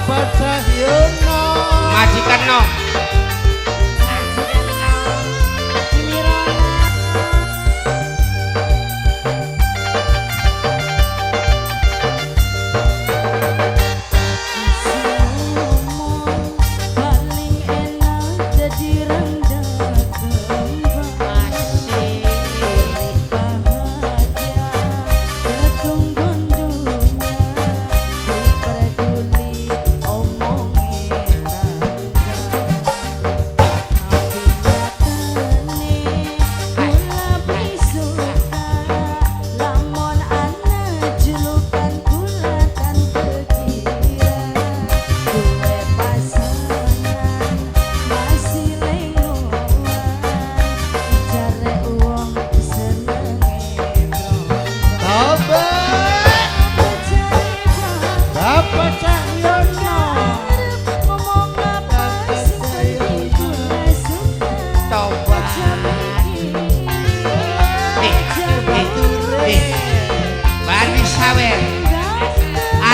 Bapak Cahyono majikan no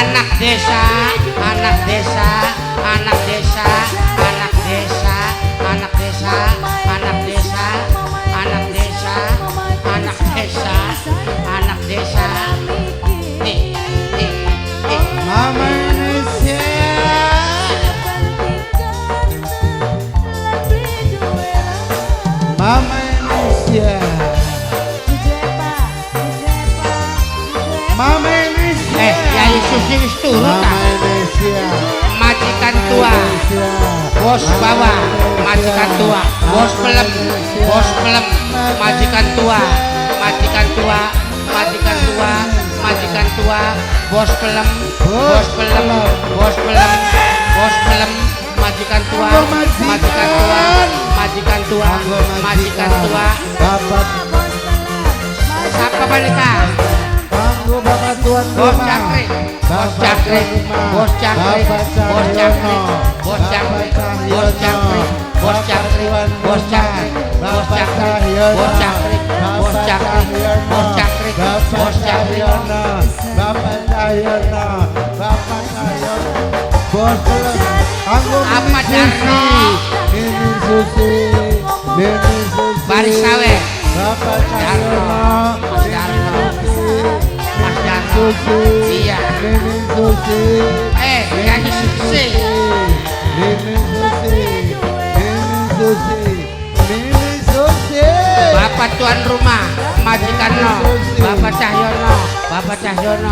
anak desa, anak desa, anak desa, anak desa, anak desa, anak desa, anak desa, anak desa, anak desa. Mama Indonesia, Mama Indonesia, Mama Indonesia. Yai Susi wis turu ta? Mama Indonesia, Majikan tua, bos bawah, majikan tua, bos pelem, majikan tua, majikan tua, majikan tua, majikan tua, bos pelem, bos pelem, bos pelem, bos pelem, majikan tua, majikan tua, majikan tua, majikan tua. Bapak, Siapa wanita? Bangku Bapak Tuan Bos rumah. Cakri, bos Cakri, bos Cakri, bos Cakri, bos Cakri, bos Cakri, bos Cakri, bos Cakri, bos Cakri, bos Cakri, bos Cakri, bos Cakri, bos Cakri. Bapak Cahyono, Bapak Cahyono, bos pelem, Anggo Apa Jarno? Ini Susi, Ini Susi, Baris Sawe, Bapak Cahyono, Jarno, Mas Jarno, Susi, iya. Ini Susi, Nyanyi Susi. Ini Susi, Ini Susi, Ini Susi. Bapak tuan rumah, majikan no, Bapak Cahyono, Bapak Cahyono.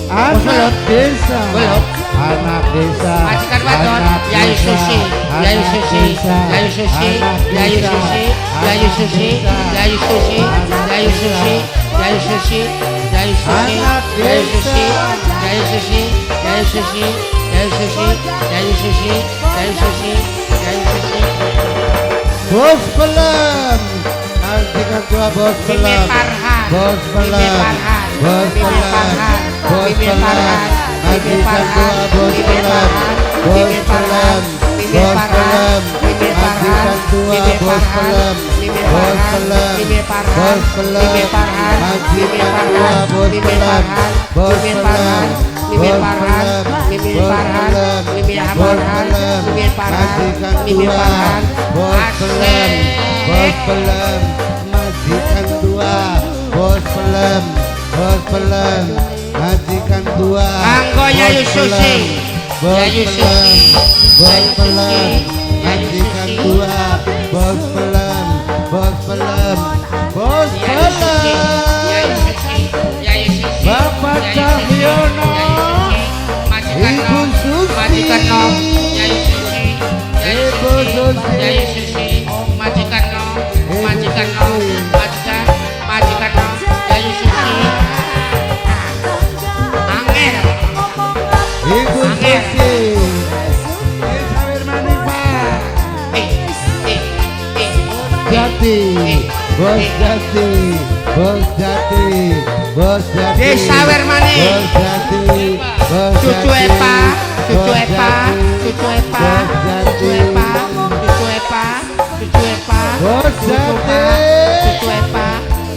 Anak desa, Belum. anak desa, Majikan wadon, anak Yayu desa, Susi, Yayu anak Susi, desa, Yayu Susi, anak Yayu desa, Susi, Yayu anak Susi, desa, Yayu Susi, anak Yayu Susi, desa, Yayu Susi, Yayu Susi, anak Yayu Susi, desa. Yayu Susi, Yayu Susi, Yayu Susi, Yayu Susi, Yayu Susi, Yayu Susi. bos pelem, majikan tua bos Bibi pelem, Farhan, bos Bibi pelem, Farhan, bos Bibi pelem, Farhan, bos Bibi pelem, Farhan, Bibi majikan tua Farhan, bos Bibi pelem, Farhan, bos Bibi Farhan, pelem, Bibi bos Farhan, pelem, Bibi Farhan, majikan tua Bibi bos Farhan, pelem, Bibi bos Farhan, pelem, Bibi Farhan, bos pelem, Bibi Farhan, Bibi majikan Farhan, tua bos Bibi pelem, Farhan, bos Bibi pelem, Farhan, Bibi bos Farhan, pelem, Bibi bos Farhan, pelem, Bibi bos Farhan, pelem, Bibi Farhan, majikan Bibi tua, Farhan. bos pelem, bos Asik. pelem, majikan tua, bos pelem, bos pelem, majikan tua, Kanggo Yayu bos Susi, pelem, bos Yayu pelem, Susi, bos Yayu pelem, Susi, Yayu majikan Susi. tua, bos pelem, bos pelem, bos Yayu Susi, Yayu pelem. Susi, Yayu Susi, Bapak Yayu Susi, Cahyono, Yayu Susi, Majikan Ibu nom, Susi, Majikan nom, Yayu Susi, Yayu Ibu Susi, Yayu Susi, Majikan nom, Majikan nom, Majikan, Majikan nom, Yayu Susi. Angel, Ibu Angel. Susi, Isawir Manifah, Jati, Bos Jati, Bos Jati, Bos Jati, Desa Wermani. Bos Jati, Bos Cucu Jati, Epa, Cucu Bos Epa, Jati, Cucu Epa, Bos Jati, Cucu Epa, Cucu Epa, Cucu Epa, Bos Cucu Jati, Cucu Epa,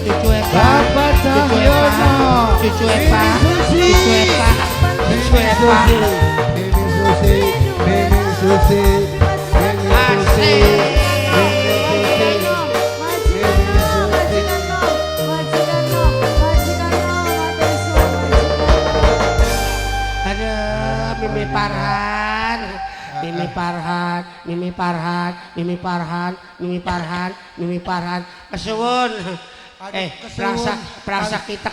Cucu Epa, Bapak Cucu Epa, Cahyono, Cucu Epa, Ibu Susi, Cucu Epa, Pak. Mimi Susi, Mimi Susi, Mimi Susi, Mimi Susi, Ada Mimi Farhan, Mimi Farhan, Mimi Farhan, Mimi Farhan, Mimi Farhan, Mimi Farhan. Kesuwun. Aduh, kesuwun. Perangsa kita